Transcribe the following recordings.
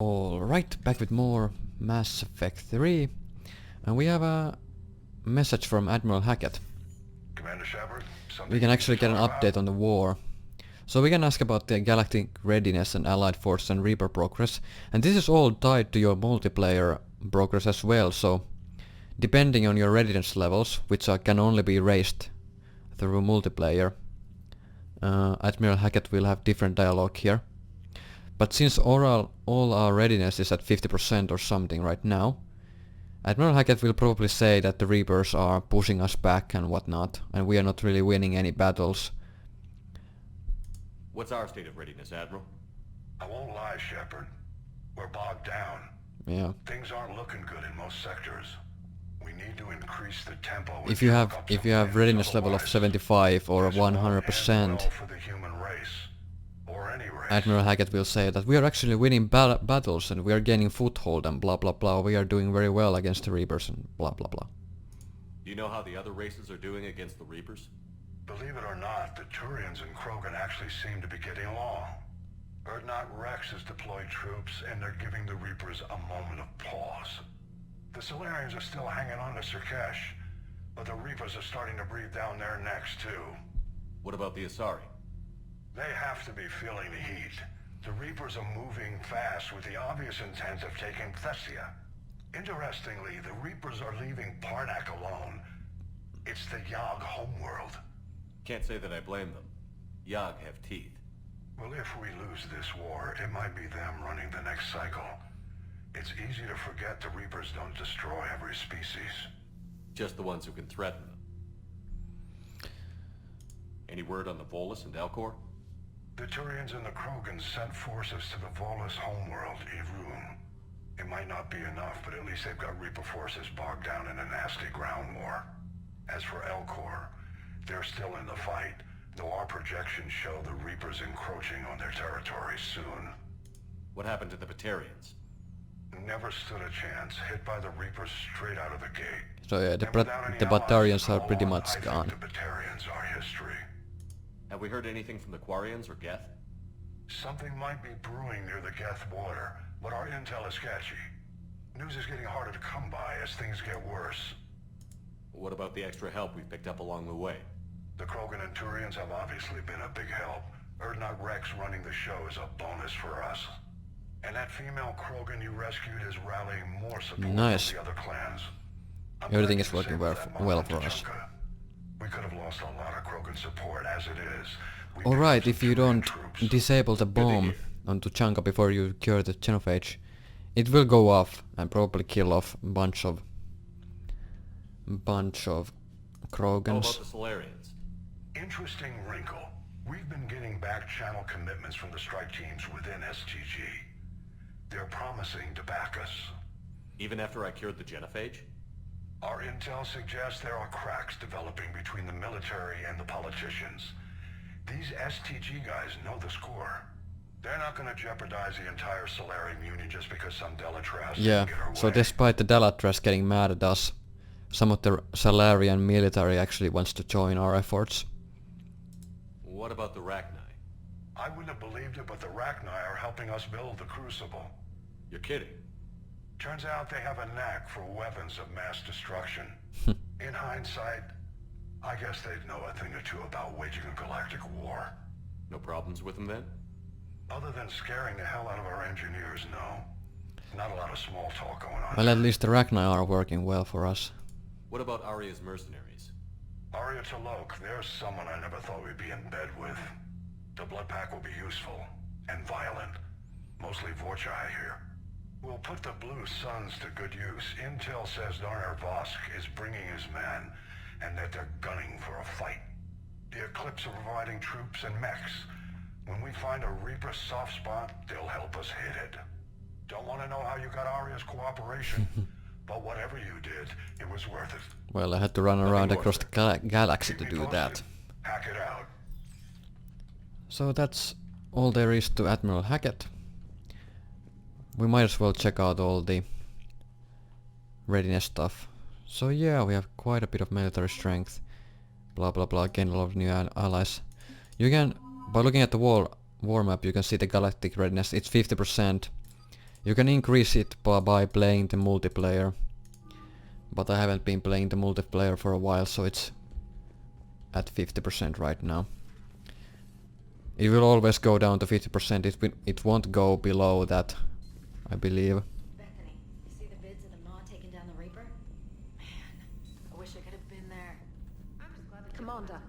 Alright, back with more Mass Effect 3. And we have a message from Admiral Hackett. Commander Shepard, We can actually get an update on the war. So we can ask about the galactic readiness and allied force and Reaper progress. And this is all tied to your multiplayer progress as well, so depending on your readiness levels, which can only be raised through multiplayer, Admiral Hackett will have different dialogue here. But since all our readiness is at 50% or something right now, Admiral Hackett will probably say that the Reapers are pushing us back and whatnot, and we are not really winning any battles. What's our state of readiness, Admiral? I won't lie, Shepard. We're bogged down. Yeah. Things aren't looking good in most sectors. We need to increase the tempo. If you have readiness level of 75 or 100%, for the human race, or any race. Admiral Hackett will say that we are actually winning battles and we are gaining foothold and blah blah blah, we are doing very well against the Reapers and blah blah blah. Do you know how the other races are doing against the Reapers? Believe it or not, the Turians and Krogan actually seem to be getting along. Urdnot Rex has deployed troops and they're giving the Reapers a moment of pause. The Solarians are still hanging on to Surkesh, but the Reapers are starting to breathe down their necks too. What about the Asari? They have to be feeling the heat. The Reapers are moving fast with the obvious intent of taking Thessia. Interestingly, the Reapers are leaving Parnak alone. It's the Yog homeworld. Can't say that I blame them. Yog have teeth. Well, if we lose this war, it might be them running the next cycle. It's easy to forget the Reapers don't destroy every species. Just the ones who can threaten them. Any word on the Volus and Elcor? The Turians and the Krogans sent forces to the Volus homeworld, Irun. It might not be enough, but at least they've got Reaper forces bogged down in a nasty ground war. As for Elcor, they're still in the fight, though our projections show the Reapers encroaching on their territory soon. What happened to the Batarians? Never stood a chance, hit by the Reapers straight out of the gate. So yeah, the Batarians are pretty much gone. The Batarians are history. Have we heard anything from the Quarians or Geth? Something might be brewing near the Geth border, but our intel is sketchy. News is getting harder to come by as things get worse. What about the extra help we've picked up along the way? The Krogan and Turians have obviously been a big help. Urdnot Rex running the show is a bonus for us. And that female Krogan you rescued is rallying more support Nice. from the other clans. Everything is working well for us. We could have lost a lot of Krogan support as it is. Alright, if you don't disable the bomb onto Chanka before you cure the genophage, it will go off and probably kill off a bunch of How Krogans. about the Solarians? Interesting wrinkle. We've been getting back channel commitments from the strike teams within STG. They're promising to back us. Even after I cured the genophage? Our intel suggests there are cracks developing between the military and the politicians. These STG guys know the score. They're not going to jeopardize the entire Solarian Union just because some Delatras Yeah, get our so way. despite the Delatras getting mad at us, some of the Salarian military actually wants to join our efforts. What about the Rachni? I wouldn't have believed it, but the Rachni are helping us build the Crucible. You're kidding. Turns out they have a knack for weapons of mass destruction. In hindsight, I guess they'd know a thing or two about waging a galactic war. No problems with them then? Other than scaring the hell out of our engineers, no. Not a lot of small talk going on. Well, at least the Rachni are working well for us. What about Arya's mercenaries? Arya Talok, there's someone I never thought we'd be in bed with. The blood pack will be useful and violent. Mostly Vorcha, I hear. We'll put the Blue Suns to good use. Intel says Darner Vosk is bringing his men, and that they're gunning for a fight. The Eclipse are providing troops and mechs. When we find a Reaper soft spot, they'll help us hit it. Don't want to know how you got Arya's cooperation, but whatever you did, it was worth it. Well, I had to run around across the galaxy to Keep me do that. posted. Hack it out. So that's all there is to Admiral Hackett. We might as well check out all the readiness stuff. So yeah, we have quite a bit of military strength. Blah blah blah, gain a lot of new allies. You can, by looking at the war map, you can see the galactic readiness, it's 50%. You can increase it by playing the multiplayer. But I haven't been playing the multiplayer for a while, so it's at 50% right now. It will always go down to 50%, it won't go below that, I believe. Bethany, you see the vids of the Maw taking down the Reaper? Man, I wish I could have been there. I'm just glad Commander,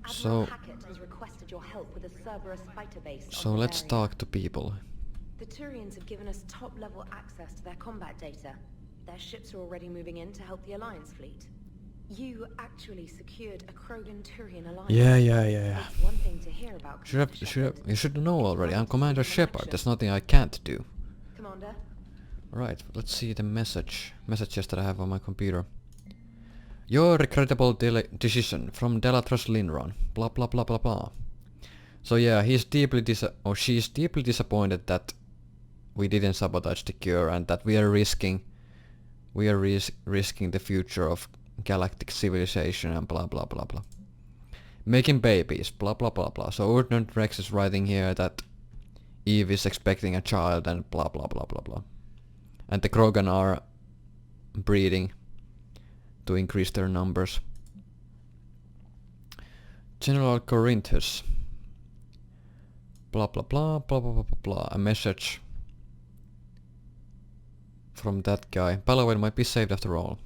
Admiral Hackett has requested your help with a Cerberus fighter base. So let's talk to people. The Turians have given us top-level access to their combat data. Their ships are already moving in to help the Alliance fleet. You actually secured a Krogan-Turian alliance. Yeah. It's one thing to hear about. You should know already. I'm Commander Shepard. There's nothing I can't do. Commander. Right, let's see the messages that I have on my computer. Your regrettable decision from Delatras Linron. Blah blah blah blah blah. So yeah, she's deeply disappointed that we didn't sabotage the cure and that we are risking the future of galactic civilization and blah blah blah blah. Making babies, blah blah blah blah. So Ordnance Rex is writing here that Eve is expecting a child and blah blah blah blah blah. And the Krogan are breeding to increase their numbers. General Corinthus. Blah blah blah blah blah blah blah. A message from that guy. Palawan might be saved after all.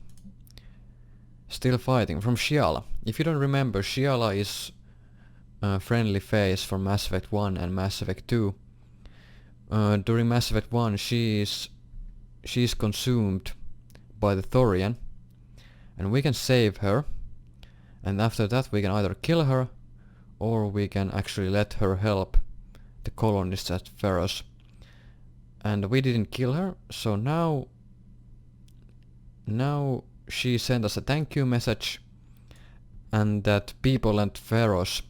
Still fighting. From Shiala. If you don't remember, Shiala is a friendly face from Mass Effect 1 and Mass Effect 2. During Mass Effect 1 she's consumed by the Thorian. And we can save her. And after that we can either kill her or we can actually let her help the colonists at Ferros. And we didn't kill her, so now she sent us a thank you message and that people at Ferros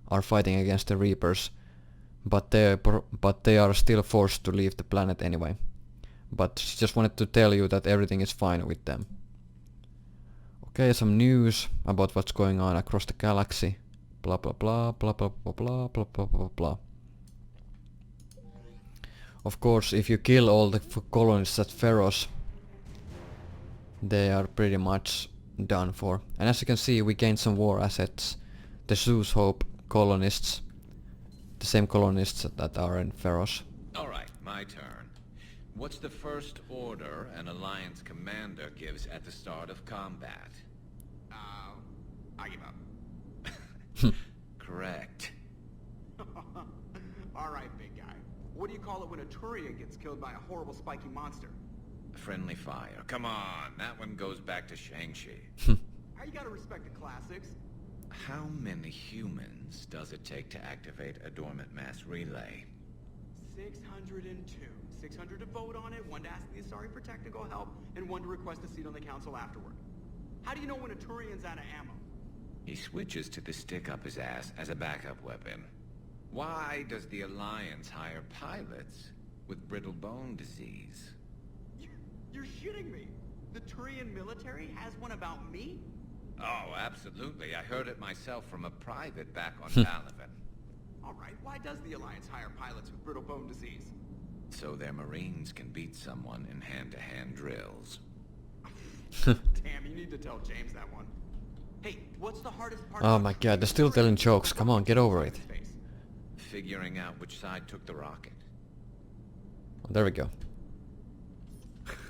are fighting against the Reapers, but they are still forced to leave the planet anyway. But she just wanted to tell you that everything is fine with them. Okay, some news about what's going on across the galaxy. Blah blah blah blah blah blah blah blah blah blah blah. Of course, if you kill all the colonists at Ferros, they are pretty much done for. And as you can see, we gained some war assets. The Zeus Hope colonists, the same colonists that are in Ferros. Alright, my turn. What's the first order an Alliance commander gives at the start of combat? I give up. Correct. Alright, big guy. What do you call it when a Turian gets killed by a horrible spiky monster? Friendly fire. Come on, that one goes back to Shang-Chi. How you gotta respect the classics? How many humans does it take to activate a dormant mass relay? 602. 600 to vote on it, 1 to ask the Asari for technical help, and 1 to request a seat on the council afterward. How do you know when a Turian's out of ammo? He switches to the stick up his ass as a backup weapon. Why does the Alliance hire pilots with brittle bone disease? You're shitting me! The Turian military has one about me? Oh, absolutely. I heard it myself from a private back on Palaven. Alright, why does the Alliance hire pilots with brittle bone disease? So their Marines can beat someone in hand-to-hand drills. Damn, you need to tell James that one. Hey, what's the hardest part? Oh my god, they're still telling jokes. Come on, get over it. Figuring out which side took the rocket. Oh, there we go.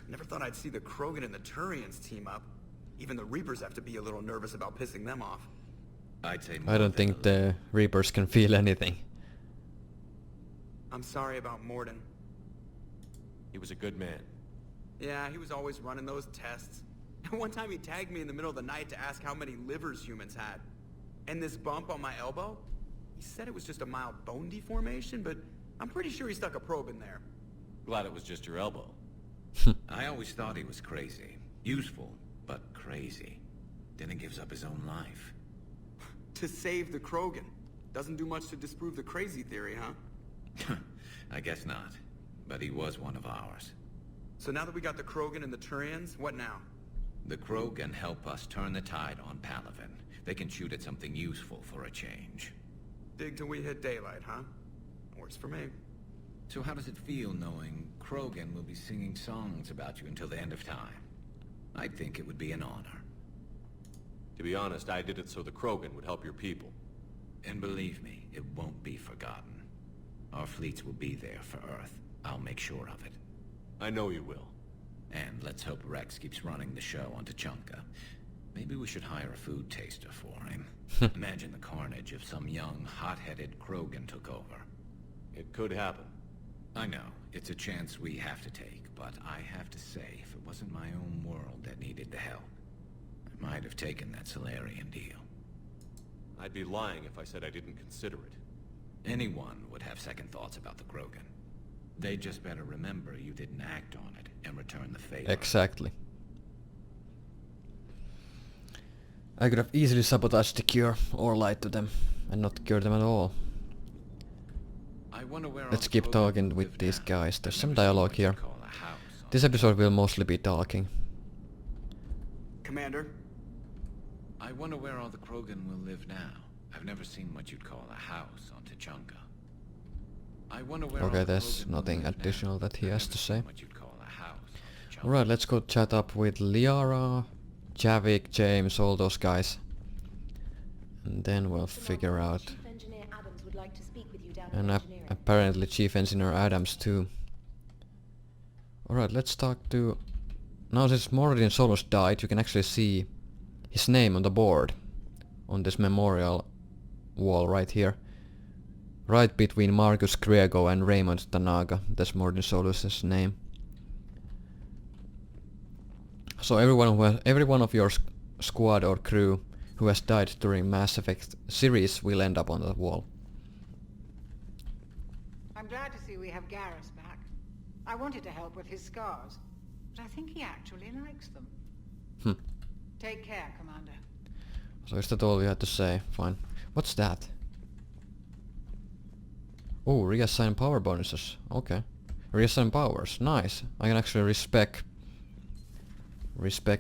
Never thought I'd see the Krogan and the Turians team up. Even the Reapers have to be a little nervous about pissing them off. I'd say I don't think the Reapers can feel anything. I'm sorry about Morden. He was a good man. Yeah, he was always running those tests. One time he tagged me in the middle of the night to ask how many livers humans had. And this bump on my elbow? He said it was just a mild bone deformation, but I'm pretty sure he stuck a probe in there. Glad it was just your elbow. I always thought he was crazy. Useful, but crazy. Then he gives up his own life. To save the Krogan. Doesn't do much to disprove the crazy theory, huh? I guess not. But he was one of ours. So now that we got the Krogan and the Turians, what now? The Krogan help us turn the tide on Palaven. They can shoot at something useful for a change. Dig till we hit daylight, huh? Works for me. So how does it feel knowing Krogan will be singing songs about you until the end of time? I think it would be an honor. To be honest, I did it so the Krogan would help your people. And believe me, it won't be forgotten. Our fleets will be there for Earth. I'll make sure of it. I know you will. And let's hope Rex keeps running the show on Tuchanka. Maybe we should hire a food taster for him. Imagine the carnage if some young, hot-headed Krogan took over. It could happen. I know, it's a chance we have to take, but I have to say, if it wasn't my own world that needed the help, I might have taken that Solarian deal. I'd be lying if I said I didn't consider it. Anyone would have second thoughts about the Krogan. They just better remember you didn't act on it and return the favor. Exactly. I could have easily sabotaged the cure or lied to them and not cure them at all. I wonder where Let's all the keep Krogan talking will with live these now. guys. There's I've some never seen dialogue what you'd here. call a house on This episode will mostly be talking. Commander? I wonder where all the Krogan will live now. I've never seen what you'd call a house on Tuchanka. I wonder where all Okay, the there's Krogan will nothing live now. additional that he I've has never to seen say. what you'd call a house on Tuchanka. Alright, let's go chat up with Liara, Javik, James, all those guys. And then we'll figure out. Chief Engineer Adams would like to speak with you down And in engineering. apparently Chief Engineer Adams too. Alright, let's talk to... Now since Moradin Solus died, you can actually see his name on the board. On this memorial wall right here. Right between Marcus Griego and Raymond Tanaga. That's Moradin Solus's name. So every one of your squad or crew who has died during Mass Effect series will end up on that wall. I'm glad to see we have Garrus back. I wanted to help with his scars, but I think he actually likes them. Hmm. Take care, Commander. So is that all you had to say? Fine. What's that? Oh, reassign power bonuses. Okay. Reassign powers. Nice. I can actually respect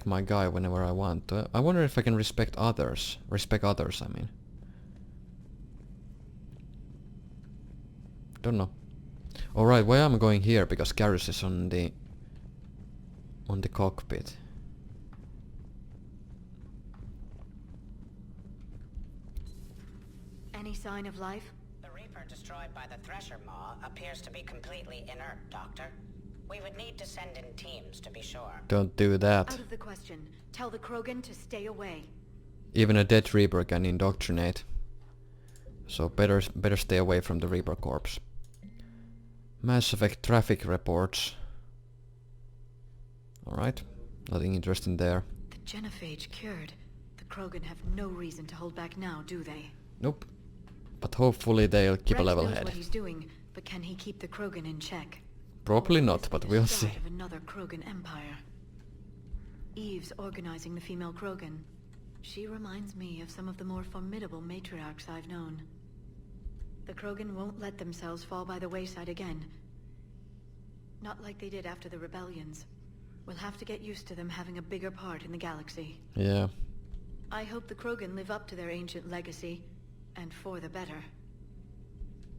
my guy whenever I want. I wonder if I can respect others. Respect others, I mean. Don't know. Alright, why am I going here? Because Garrus is on the cockpit. Any sign of life? The Reaper destroyed by the Thresher Maw appears to be completely inert, Doctor. We would need to send in teams to be sure. Don't do that. Out of the question. Tell the Krogan to stay away. Even a dead Reaper can indoctrinate. So better stay away from the Reaper corpse. Mass Effect traffic reports. Alright. Nothing interesting there. The genophage cured. The Krogan have no reason to hold back now, do they? Nope. But hopefully they'll keep a Rex level knows head. what he's doing, but can he keep the Krogan in check? Probably Or is not, this but the we'll start see. of another Krogan empire? Eve's organizing the female Krogan. She reminds me of some of the more formidable matriarchs I've known. The Krogan won't let themselves fall by the wayside again. Not like they did after the rebellions. We'll have to get used to them having a bigger part in the galaxy. Yeah. I hope the Krogan live up to their ancient legacy, and for the better.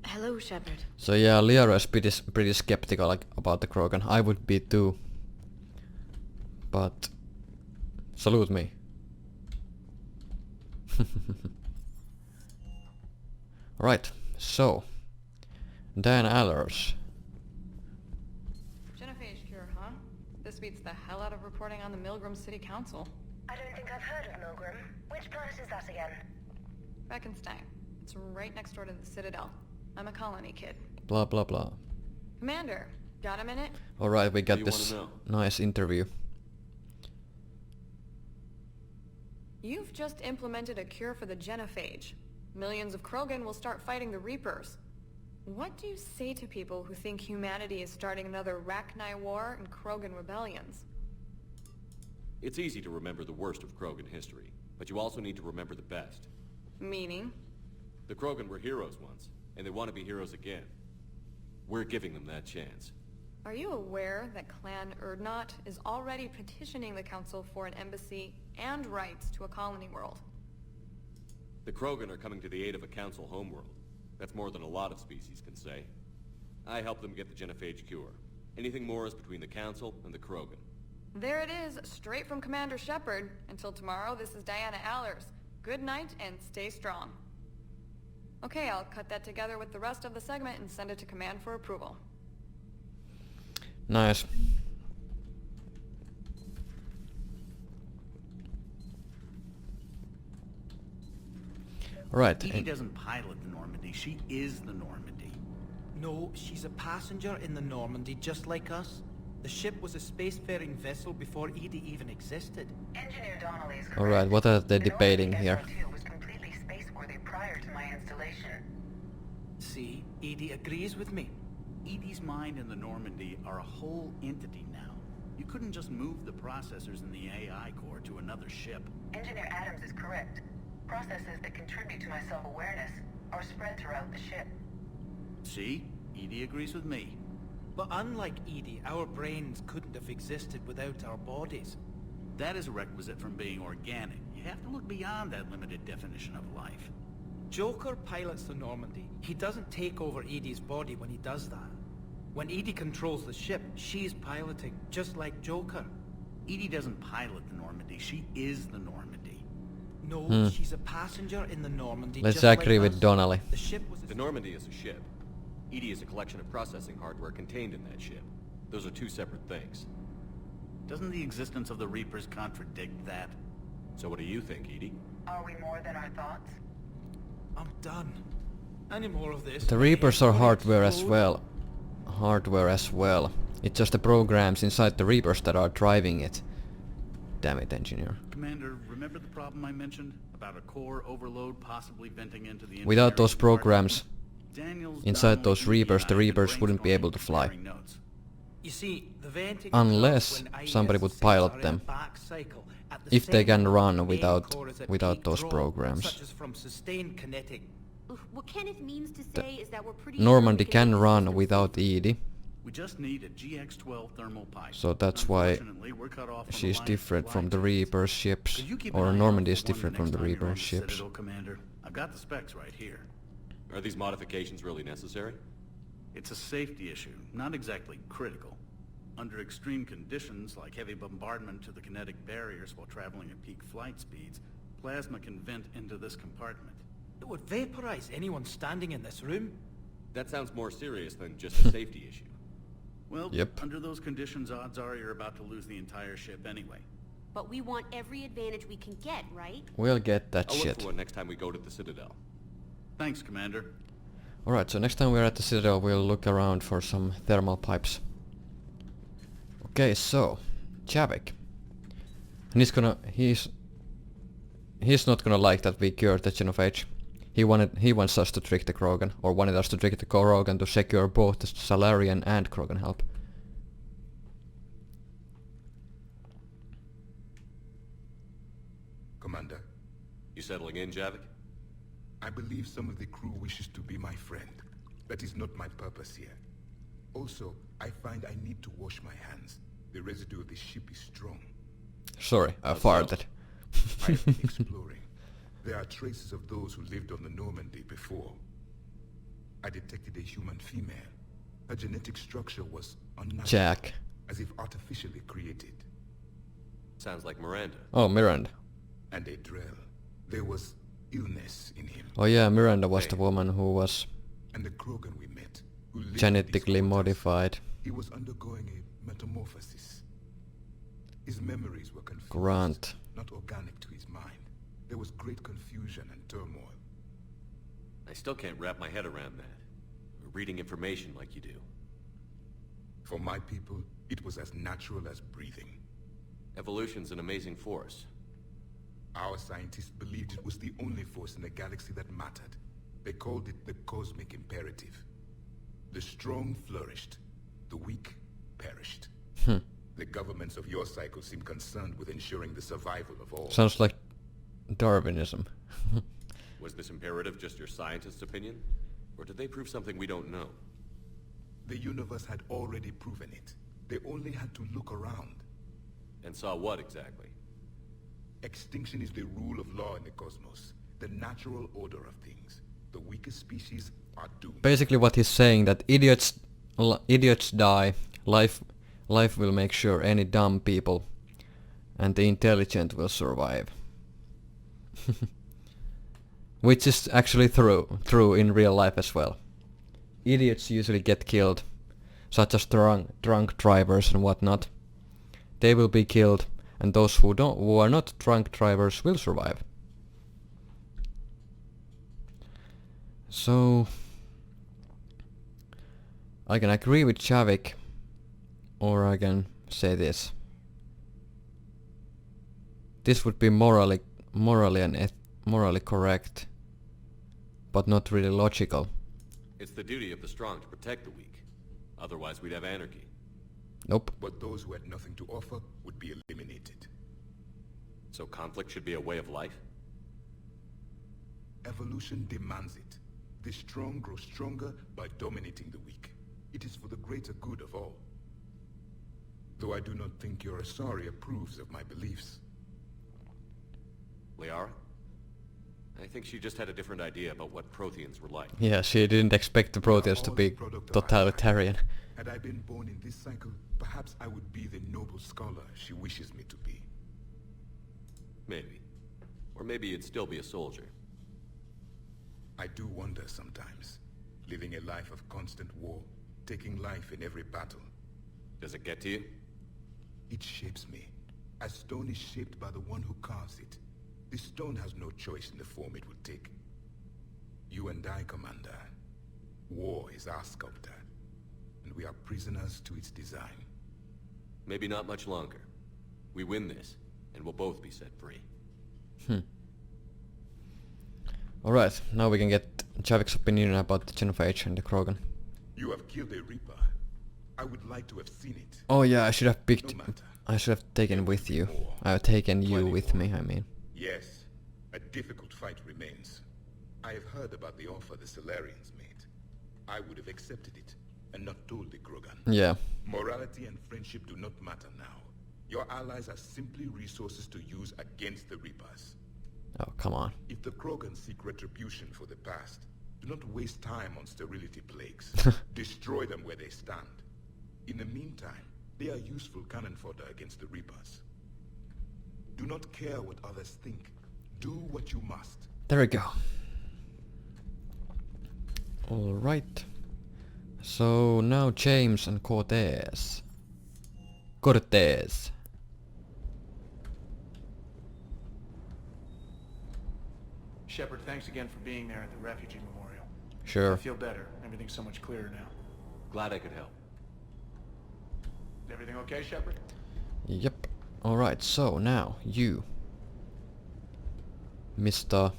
Hello, Shepard. So yeah, Liara is pretty skeptical about the Krogan. I would be too. But salute me. Right, so Dan Allers. Genophage cure, huh? This beats the hell out of reporting on the Milgram City Council. I don't think I've heard of Milgram. Which planet is that again? Beckenstein. It's right next door to the Citadel. I'm a colony kid. Blah blah blah. Commander, got a minute? Alright, we What got do you this wanna nice interview. You've just implemented a cure for the genophage. Millions of Krogan will start fighting the Reapers. What do you say to people who think humanity is starting another Rachni War and Krogan rebellions? It's easy to remember the worst of Krogan history, but you also need to remember the best. Meaning? The Krogan were heroes once, and they want to be heroes again. We're giving them that chance. Are you aware that Clan Urdnot is already petitioning the Council for an embassy and rights to a colony world? The Krogan are coming to the aid of a Council homeworld. That's more than a lot of species can say. I helped them get the genophage cure. Anything more is between the Council and the Krogan. There it is, straight from Commander Shepard. Until tomorrow, this is Diana Allers. Good night and stay strong. Okay, I'll cut that together with the rest of the segment and send it to Command for approval. Nice. Right. Edie doesn't pilot the Normandy, she is the Normandy. No, she's a passenger in the Normandy, just like us. The ship was a spacefaring vessel before Edie even existed. Engineer Donnelly is correct. Alright, what are they The debating Normandy here? SO2 was completely spaceworthy prior to my installation. See, Edie agrees with me. Edie's mind and the Normandy are a whole entity now. You couldn't just move the processors in the AI core to another ship. Engineer Adams is correct. Processes that contribute to my self-awareness are spread throughout the ship. See? Edie agrees with me. But unlike Edie, our brains couldn't have existed without our bodies. That is a requisite from being organic. You have to look beyond that limited definition of life. Joker pilots the Normandy. He doesn't take over Edie's body when he does that. When Edie controls the ship, she's piloting, just like Joker. Edie doesn't pilot the Normandy, she is the Normandy. No, she's a passenger in the Normandy. Let's just agree like with us. Donnelly. The ship was The Normandy is a ship. Edie is a collection of processing hardware contained in that ship. Those are two separate things. Doesn't the existence of the Reapers contradict that? So what do you think, Edie? Are we more than our thoughts? I'm done. Any more of this? The Reapers are hardware as well. Hardware as well. It's just the programs inside the Reapers that are driving it. Damn it, engineer. Commander, remember the problem I mentioned? About a core overload possibly venting into the Without those engineering programs Daniels, inside Donnelly, those Edie, Reapers, and the I have been Reapers wouldn't be brainstorming able to fly. comparing notes. You see, the venting Unless occurs when somebody would IS-6 pilot are in them. a back cycle. At the If they same can time, run the without core is at without peak those draw, programs. such as from sustained kinetic. What Kenneth means to The say is that we're pretty Normandy sure we can make run systems without safe. Edie, We just need a GX-12 thermal pipe. so that's why Unfortunately, we're cut off from she's Alliance different from the supply chains. Reaper ships, Could you keep an or eye out Normandy is for one different the from next the time you're Reaper on the ships. Citadel, Commander? I've got the specs right here. Are these modifications really necessary? It's a safety issue, not exactly critical. Under extreme conditions, like heavy bombardment to the kinetic barriers while traveling at peak flight speeds, plasma can vent into this compartment. It would vaporize anyone standing in this room. That sounds more serious than just a safety issue. Well, Yep. under those conditions, odds are you're about to lose the entire ship anyway. But we want every advantage we can get, right? We'll get that I'll look shit. for one next time we go to the Citadel. Thanks, Commander. Alright, so next time we're at the Citadel we'll look around for some thermal pipes. Okay, so Javik. And he's not gonna like that we cured the genophage. He wants us to trick the Krogan, or wanted us to trick the Krogan to secure both the Salarian and Krogan help. Commander, You settling in, Javik? I believe some of the crew wishes to be my friend. That is not my purpose here. Also, I find I need to wash my hands. The residue of the ship is strong. Sorry, I That's so. farted. I have been exploring. There are traces of those who lived on the Normandy before. I detected a human female. Her genetic structure was unnatural, Jack. as if artificially created. Sounds like Miranda. Oh, Miranda. And a Drell. There was illness in him. Oh yeah, Miranda was the woman who was And the Krogan we met, who lived in genetically these quarters, modified. he was undergoing a metamorphosis. His memories were confused, Grant. not organic to his mind. There was great confusion and turmoil. I still can't wrap my head around that. Reading information like you do. For my people, it was as natural as breathing. Evolution's an amazing force. Our scientists believed it was the only force in the galaxy that mattered. They called it the cosmic imperative. The strong flourished, the weak perished. The governments of your cycle seem concerned with ensuring the survival of all. Sounds like Darwinism. Was this imperative just your scientist's opinion? Or did they prove something we don't know? The universe had already proven it. They only had to look around. And saw what exactly? Extinction is the rule of law in the cosmos, the natural order of things. The weakest species are doomed. Basically what he's saying, that idiots idiots die, life will make sure any dumb people and the intelligent will survive. Which is actually true in real life as well. Idiots usually get killed, such as drunk drivers and whatnot. They will be killed, and those who are not drunk drivers will survive. So I can agree with Javik, or I can say this. This would be morally correct, but not really logical. It's the duty of the strong to protect the weak. Otherwise we'd have anarchy. Nope. But those who had nothing to offer would be eliminated. So conflict should be a way of life? Evolution demands it. The strong grow stronger by dominating the weak. It is for the greater good of all. Though I do not think your Asari approves of my beliefs. Liara? I think she just had a different idea about what Protheans were like. Yeah, she didn't expect the Protheans to be totalitarian. Had I been born in this cycle, perhaps I would be the noble scholar she wishes me to be. Maybe. Or maybe you'd still be a soldier. I do wonder sometimes, living a life of constant war, taking life in every battle. Does it get to you? It shapes me, as stone is shaped by the one who carves it. This stone has no choice in the form it would take. You and I, Commander. War is our sculptor, and we are prisoners to its design. Maybe not much longer. We win this, and we'll both be set free. Alright, now we can get Javik's opinion about the Genophage and the Krogan. You have killed a Reaper. I would like to have seen it. Oh yeah, I should have picked... No matter. I should have taken with you. I have taken you with me, I mean. Yes, a difficult fight remains. I have heard about the offer the Solarians made. I would have accepted it, and not told the Krogan. Yeah. Morality and friendship do not matter now. Your allies are simply resources to use against the Reapers. Oh, come on. If the Krogan seek retribution for the past, do not waste time on sterility plagues. Destroy them where they stand. In the meantime, they are useful cannon fodder against the Reapers. Do not care what others think. Do what you must. There we go. Alright. So now James and Cortez. Shepard, thanks again for being there at the refugee memorial. Sure. I feel better. Everything's so much clearer now. Glad I could help. Is everything okay, Shepard? Yep. Alright, so now you. Mr.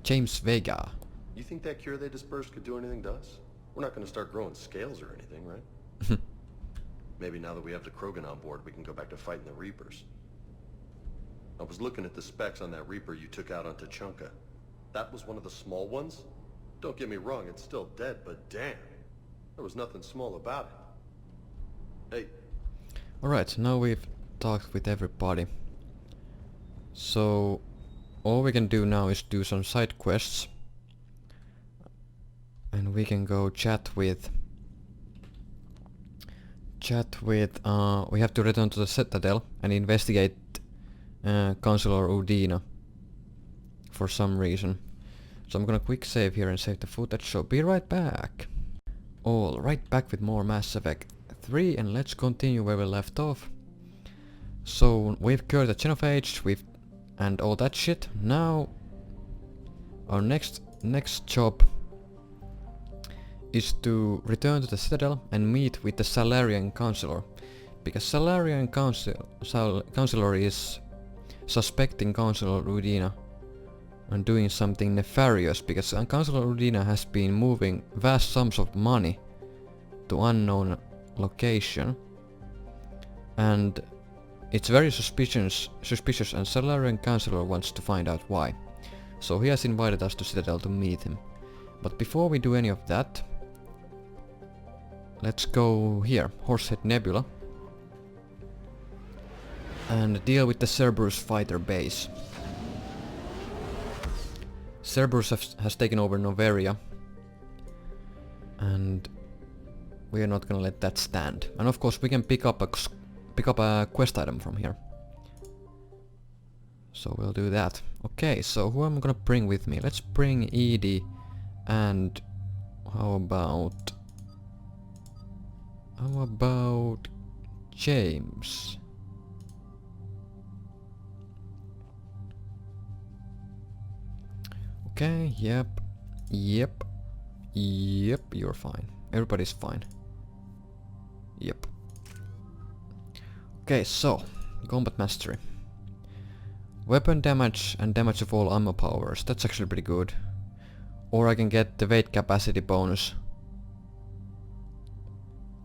James Vega. You think that cure they dispersed could do anything to us? We're not going to start growing scales or anything, right? Maybe now that we have the Krogan on board, we can go back to fighting the Reapers. I was looking at the specs on that Reaper you took out on Tuchanka. That was one of the small ones? Don't get me wrong, it's still dead, but damn. There was nothing small about it. Hey. Alright, now we've talked with everybody. So all we can do now is do some side quests. And we can go chat with... we have to return to the Citadel and investigate Counselor Udina for some reason. So I'm gonna quick save here and save the footage, so be right back. Alright, back with more Mass Effect 3 and let's continue where we left off. So we've cured the Genophage, and all that shit. Now our next job is to return to the Citadel and meet with the Salarian Counselor. Because Salarian Counselor is suspecting Counselor Udina and doing something nefarious, because Counselor Udina has been moving vast sums of money to unknown location, and it's very suspicious and Salarian Counselor wants to find out why. So he has invited us to Citadel to meet him. But before we do any of that, let's go here, Horsehead Nebula, and deal with the Cerberus fighter base. Cerberus has taken over Noveria, And we are not gonna let that stand. And of course we can pick up a quest item from here. So we'll do that. Okay, so who am I gonna bring with me? Let's bring Edie and how about James? Okay, yep, you're fine. Everybody's fine. Yep. Okay, so, combat mastery. Weapon damage and damage of all ammo powers, that's actually pretty good. Or I can get the weight capacity bonus.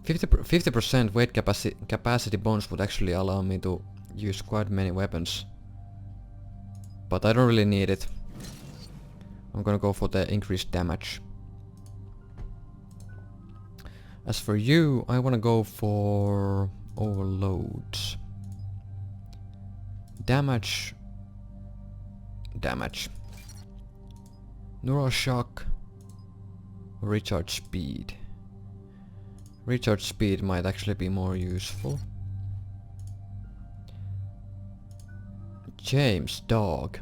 50% weight capacity bonus would actually allow me to use quite many weapons. But I don't really need it. I'm gonna go for the increased damage. As for you, I wanna go for overloads. Damage. Neural shock. Recharge speed. Recharge speed might actually be more useful. James, dog.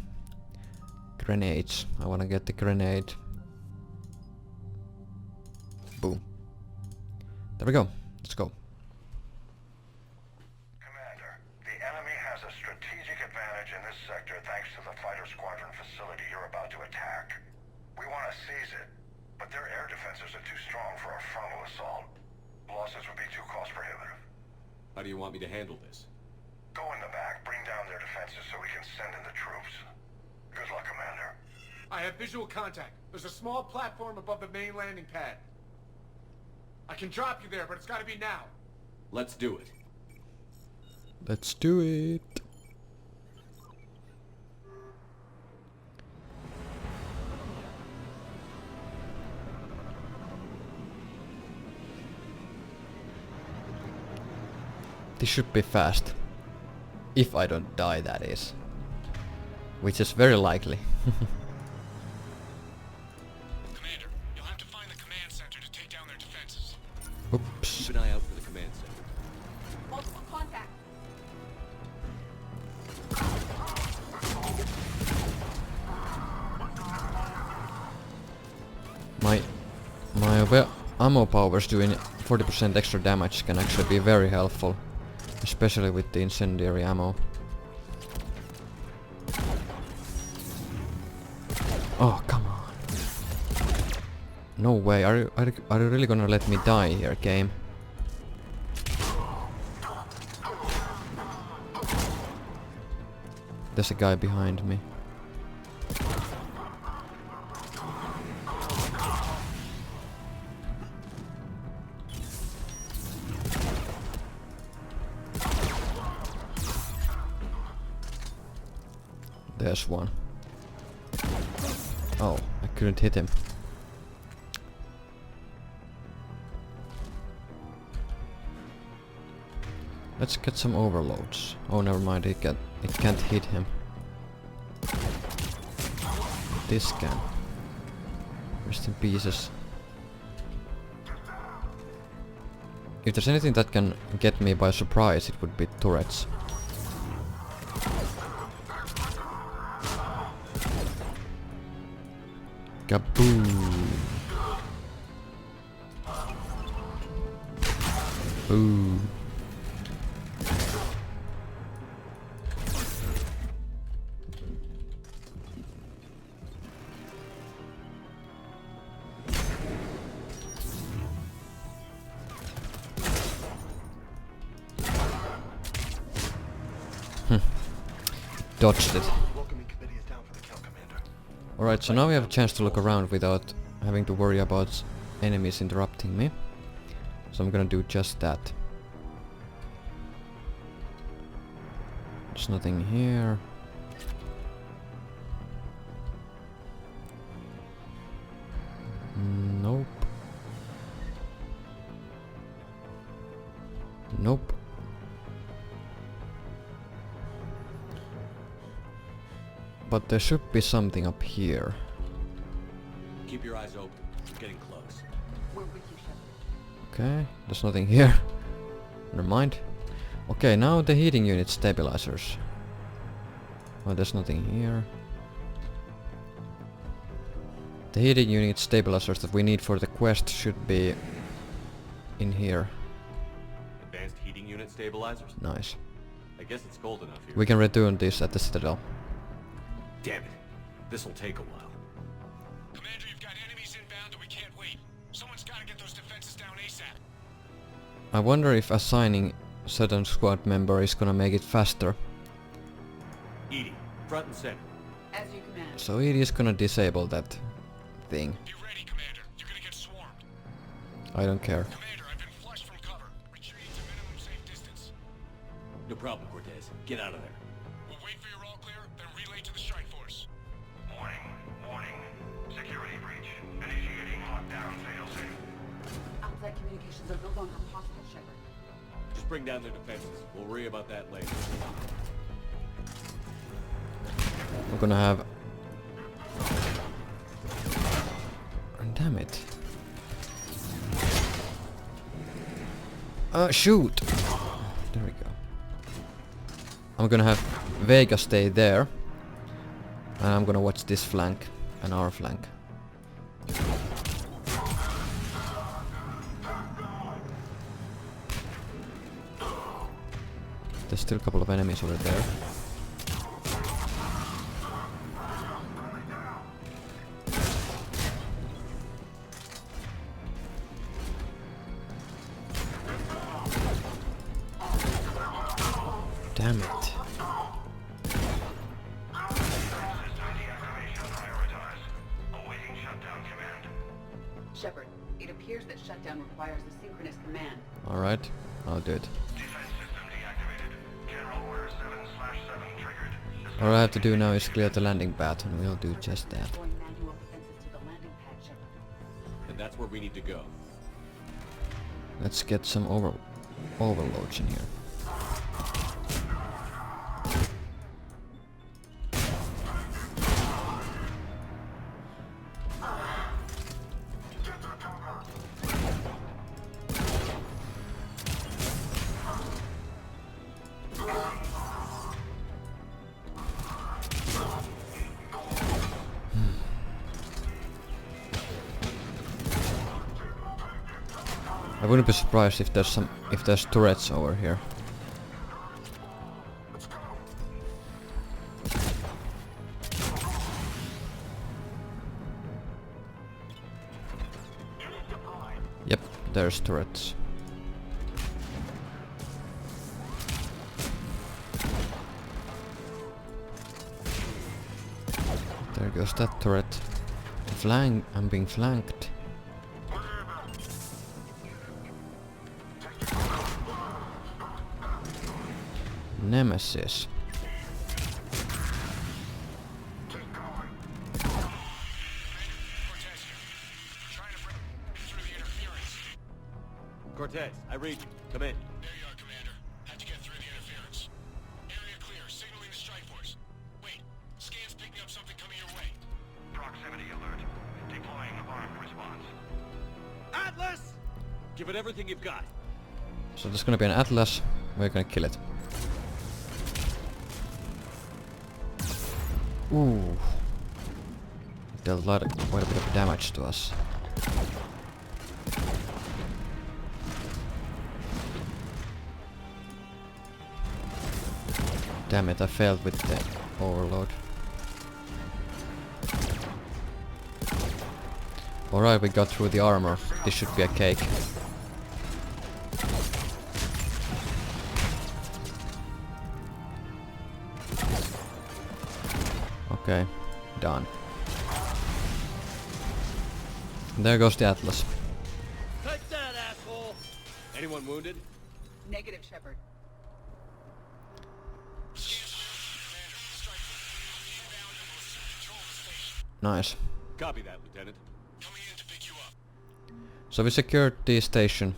Grenades. I wanna get the grenade. Boom. There we go. Let's go. Commander, the enemy has a strategic advantage in this sector thanks to the fighter squadron facility you're about to attack. We want to seize it, but their air defenses are too strong for a frontal assault. Losses would be too cost prohibitive. How do you want me to handle this? Go in the back, bring down their defenses so we can send in the troops. Good luck, Commander. I have visual contact. There's a small platform above the main landing pad. I can drop you there, but it's gotta be now. Let's do it. Let's do it. This should be fast. If I don't die, that is. Which is very likely. Commander, you'll have to find the command center to take down their defenses. Oops. Keep an eye out for the command center. Multiple contact. My ammo powers doing 40% extra damage can actually be very helpful. Especially with the incendiary ammo. Oh, come on. No way, are you really gonna let me die here, game? There's a guy behind me. There's one. Oh, I couldn't hit him. Let's get some overloads. Oh, never mind, it can't hit him. This can. Rest in pieces. If there's anything that can get me by surprise, it would be turrets. Kaboom! Boom! Dodged it. Alright, so now we have a chance to look around without having to worry about enemies interrupting me. So I'm gonna do just that. There's nothing here. Nope. Nope. But there should be something up here. Keep your eyes open. We're getting close. We're with you, Shepard. Okay, there's nothing here. Never mind. Okay, now the heating unit stabilizers. Well, there's nothing here. The heating unit stabilizers that we need for the quest should be in here. Advanced heating unit stabilizers? Nice. I guess it's cold enough here. We can return this at the Citadel. Damn it. This'll take a while. Commander, you've got enemies inbound and we can't wait. Someone's gotta get those defenses down ASAP. I wonder if assigning certain squad member is gonna make it faster. EDI, front and center. As you command. So it is gonna disable that thing. Be ready, Commander. You're gonna get swarmed. I don't care. Commander, I've been flushed from cover. Retreating to minimum safe distance. No problem, Cortez. Get out of there. We'll wait for your all clear, then relay to the strike force. Warning. Warning. Security breach. Initiating lockdown failsafe. Outside communications are no longer possible, Shepard. Just bring down their defenses. We'll worry about that later. We're gonna have... Damn it. Shoot! There we go. I'm gonna have Vega stay there. And I'm gonna watch this flank and our flank. There's still a couple of enemies over there. Damn it. Shepard, it appears that shutdown requires a synchronous command. Alright, I'll do it. All I have to do now is clear the landing pad, and we'll do just that. And that's where we need to go. Let's get some overloads in here. I wouldn't be surprised if there's turrets over here. Yep, there's turrets. There goes that turret. I'm being flanked. Nemesis. Cortez, I read you. Come in. There you are, Commander. Had to get through the interference. Area clear, signaling the strike force. Wait, scan's picking up something coming your way. Proximity alert. Deploying armed response. Atlas! Give it everything you've got. So there's gonna be an Atlas. We're gonna kill it. Ooh. Dealt quite a bit of damage to us. Damn it, I failed with the overload. Alright, we got through the armor. This should be a cake. Okay, done. There goes the Atlas. Take that, asshole! Anyone wounded? Negative, Shepard. Nice. Copy that, Lieutenant. Coming in to pick you up. So we secured the station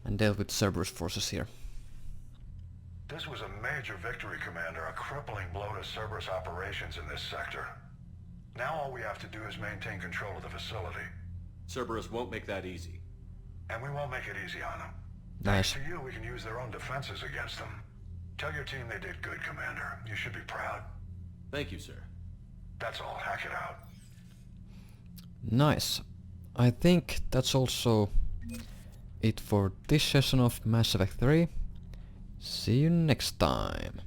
and dealt with Cerberus forces here. This was a major victory, Commander, a crippling blow to Cerberus operations in this sector. Now all we have to do is maintain control of the facility. Cerberus won't make that easy. And we won't make it easy on them. Nice. Thanks to you, we can use their own defenses against them. Tell your team they did good, Commander. You should be proud. Thank you, sir. That's all. Hack it out. Nice. I think that's also it for this session of Mass Effect 3. See you next time.